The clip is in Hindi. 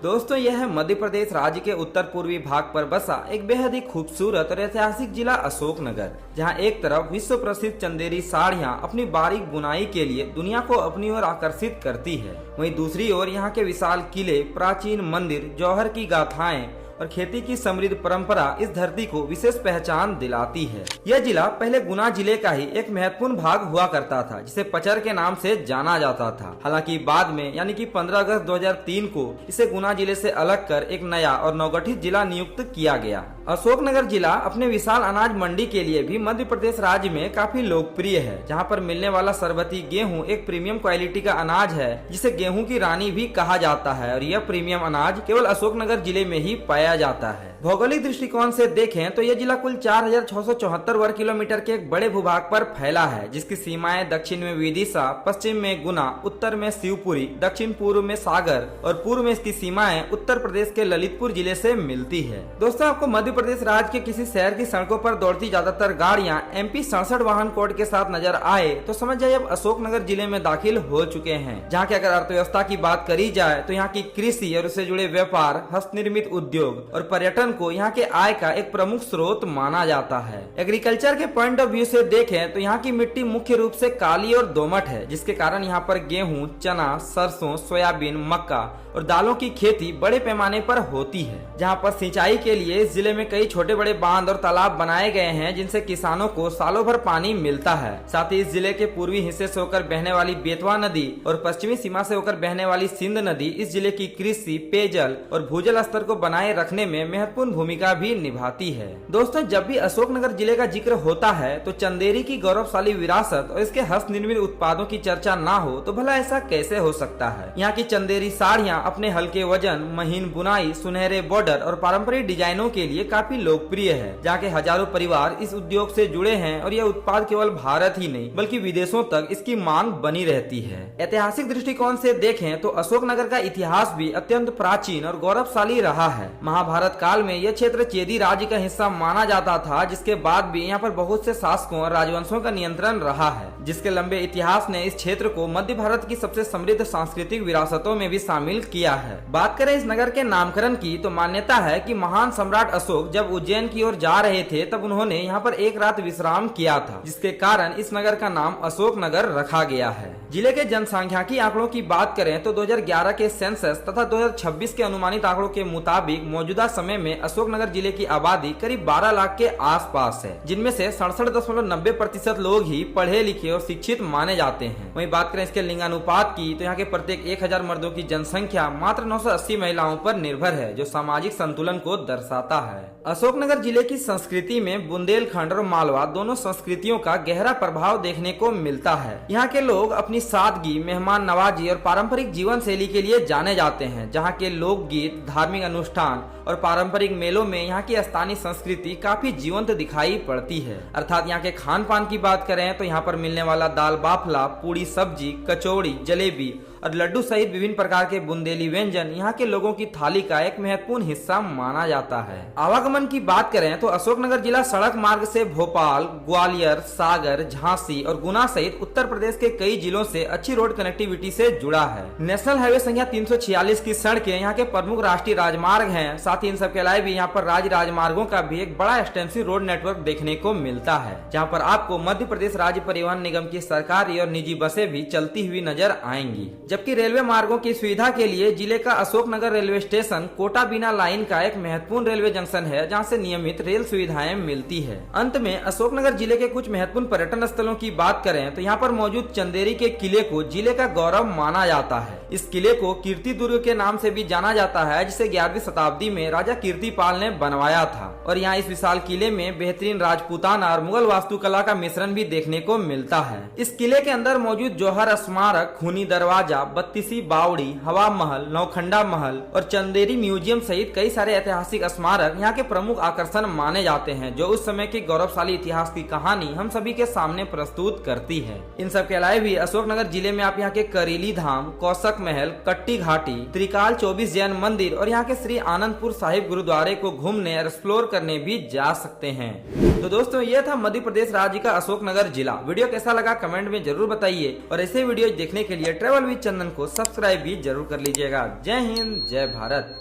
दोस्तों यह है मध्य प्रदेश राज्य के उत्तर पूर्वी भाग पर बसा एक बेहद ही खूबसूरत और ऐतिहासिक जिला अशोकनगर, जहां एक तरफ विश्व प्रसिद्ध चंदेरी साड़ियां अपनी बारीक बुनाई के लिए दुनिया को अपनी ओर आकर्षित करती है, वहीं दूसरी ओर यहां के विशाल किले, प्राचीन मंदिर, जौहर की गाथाएं और खेती की समृद्ध परंपरा इस धरती को विशेष पहचान दिलाती है। यह जिला पहले गुना जिले का ही एक महत्वपूर्ण भाग हुआ करता था, जिसे पचर के नाम से जाना जाता था। हालांकि बाद में यानी कि 15 अगस्त 2003 को इसे गुना जिले से अलग कर एक नया और नवगठित जिला नियुक्त किया गया। अशोकनगर जिला अपने विशाल अनाज मंडी के लिए भी मध्य प्रदेश राज्य में काफी लोकप्रिय है, जहां पर मिलने वाला सरबती गेहूं एक प्रीमियम क्वालिटी का अनाज है, जिसे गेहूं की रानी भी कहा जाता है, और यह प्रीमियम अनाज केवल अशोकनगर जिले में ही पाया जाता है। भौगोलिक दृष्टिकोण से देखें तो यह जिला कुल 4674 वर्ग किलोमीटर के एक बड़े भूभाग पर फैला है, जिसकी सीमाएं दक्षिण में विदिशा, पश्चिम में गुना, उत्तर में शिवपुरी, दक्षिण पूर्व में सागर और पूर्व में इसकी सीमाएं उत्तर प्रदेश के ललितपुर जिले से मिलती है। दोस्तों आपको मध्य प्रदेश राज्य के किसी शहर की सड़कों पर दौड़ती ज्यादातर गाड़ियां MP 67 वाहन कोड के साथ नजर आए तो समझ जाइए अब अशोकनगर जिले में दाखिल हो चुके हैं, जहाँ की अगर अर्थव्यवस्था की बात करी जाए तो यहाँ की कृषि और उससे जुड़े व्यापार, हस्तनिर्मित उद्योग और पर्यटन को यहाँ के आय का एक प्रमुख स्रोत माना जाता है। एग्रीकल्चर के पॉइंट ऑफ व्यू से देखें तो यहाँ की मिट्टी मुख्य रूप से काली और दोमट है, जिसके कारण यहाँ पर गेहूं, चना, सरसों, सोयाबीन, मक्का और दालों की खेती बड़े पैमाने पर होती है। जहाँ पर सिंचाई के लिए इस जिले में कई छोटे बड़े बांध और तालाब बनाए गए हैं, जिनसे किसानों को सालों भर पानी मिलता है। साथ ही इस जिले के पूर्वी हिस्से से होकर बहने वाली बेतवा नदी और पश्चिमी सीमा से होकर बहने वाली सिंध नदी इस जिले की कृषि, पेयजल और भूजल स्तर को बनाए रखने में महत्वपूर्ण भूमिका भी निभाती है। दोस्तों जब भी अशोकनगर जिले का जिक्र होता है तो चंदेरी की गौरवशाली विरासत और इसके हस्त निर्मित उत्पादों की चर्चा ना हो तो भला ऐसा कैसे हो सकता है। यहाँ की चंदेरी साड़ियाँ अपने हल्के वजन, महीन बुनाई, सुनहरे बॉर्डर और पारंपरिक डिजाइनों के लिए काफी लोकप्रिय है, जहाँ के हजारों परिवार इस उद्योग से जुड़े हैं और यह उत्पाद केवल भारत ही नहीं बल्कि विदेशों तक इसकी मांग बनी रहती है। ऐतिहासिक दृष्टिकोण से देखें तो अशोकनगर का इतिहास भी अत्यंत प्राचीन और गौरवशाली रहा है। महाभारत काल में यह क्षेत्र चेदी राज्य का हिस्सा माना जाता था, जिसके बाद भी यहाँ पर बहुत से शासकों और राजवंशों का नियंत्रण रहा है, जिसके लंबे इतिहास ने इस क्षेत्र को मध्य भारत की सबसे समृद्ध सांस्कृतिक विरासतों में भी शामिल किया है। बात करें इस नगर के नामकरण की तो मान्यता है कि महान सम्राट अशोक जब उज्जैन की ओर जा रहे थे तब उन्होंने यहाँ पर एक रात विश्राम किया था, जिसके कारण इस नगर का नाम अशोकनगर रखा गया है। जिले के जनसंख्याकी आंकड़ों की बात करें तो 2011 के सेंसस तथा 2026 के अनुमानित आंकड़ों के मुताबिक मौजूदा समय में अशोकनगर जिले की आबादी करीब 12 लाख के आसपास है, जिनमें से 67.90% लोग ही पढ़े लिखे और शिक्षित माने जाते हैं। वहीं बात करें इसके लिंगानुपात की तो यहाँ के प्रत्येक 1000 मर्दों की जनसंख्या मात्र 980 महिलाओं पर निर्भर है, जो सामाजिक संतुलन को दर्शाता है। अशोकनगर जिले की संस्कृति में बुंदेलखंड और मालवा दोनों संस्कृतियों का गहरा प्रभाव देखने को मिलता है। यहाँ के लोग अपनी सादगी, मेहमान नवाजी और पारंपरिक जीवन शैली के लिए जाने जाते हैं, जहाँ के लोकगीत, धार्मिक अनुष्ठान और पारंपरिक मेलों में यहाँ की स्थानीय संस्कृति काफी जीवंत दिखाई पड़ती है। अर्थात यहाँ के खान पान की बात करें तो यहाँ पर मिलने वाला दाल बाफला, पूड़ी सब्जी, कचौड़ी, जलेबी और लड्डू सहित विभिन्न प्रकार के बुंदेली व्यंजन यहाँ के लोगों की थाली का एक महत्वपूर्ण हिस्सा माना जाता है। आवागमन की बात करें तो अशोकनगर जिला सड़क मार्ग से भोपाल, ग्वालियर, सागर, झांसी और गुना सहित उत्तर प्रदेश के कई जिलों से अच्छी रोड कनेक्टिविटी से जुड़ा है। नेशनल हाईवे संख्या 346 की सड़कें यहाँ के प्रमुख राष्ट्रीय राजमार्ग हैं। साथ ही इन सबके अलावा भी यहाँ पर राज्य राजमार्गों का भी एक बड़ा एक्सटेंसिव रोड नेटवर्क देखने को मिलता है, जहाँ पर आपको मध्य प्रदेश राज्य परिवहन निगम की सरकारी और निजी बसें भी चलती हुई नजर आएंगी। जबकि रेलवे मार्गों की सुविधा के लिए जिले का अशोकनगर रेलवे स्टेशन कोटा बिना लाइन का एक महत्वपूर्ण रेलवे जंक्शन है, जहां से नियमित रेल सुविधाएं मिलती है। अंत में अशोकनगर जिले के कुछ महत्वपूर्ण पर्यटन स्थलों की बात करें तो यहाँ पर मौजूद चंदेरी के किले को जिले का गौरव माना जाता है। इस किले को कीर्ति दुर्ग के नाम से भी जाना जाता है, जिसे 11वीं शताब्दी में राजा कीर्तिपाल ने बनवाया था। और यहाँ इस विशाल किले में बेहतरीन राजपूताना और मुगल वास्तुकला का मिश्रण भी देखने को मिलता है। इस किले के अंदर मौजूद जौहर स्मारक, खूनी दरवाजा, बत्तीसी बावड़ी, हवा महल, नौखंडा महल और चंदेरी म्यूजियम सहित कई सारे ऐतिहासिक स्मारक यहाँ के प्रमुख आकर्षण माने जाते हैं, जो उस समय के गौरवशाली इतिहास की कहानी हम सभी के सामने प्रस्तुत करती है। इन सब के अलावा भी अशोकनगर जिले में आप यहाँ के करीली धाम, कौशक महल, कट्टी घाटी, त्रिकाल 24 जैन मंदिर और यहाँ के श्री आनंदपुर साहिब गुरुद्वारे को घूमने और एक्सप्लोर करने भी जा सकते हैं। तो दोस्तों ये था मध्य प्रदेश राज्य का अशोकनगर जिला। वीडियो कैसा लगा कमेंट में जरूर बताइए और ऐसे वीडियो देखने के लिए ट्रैवल विद चंदन को सब्सक्राइब भी जरूर कर लीजिएगा। जय हिंद, जय भारत।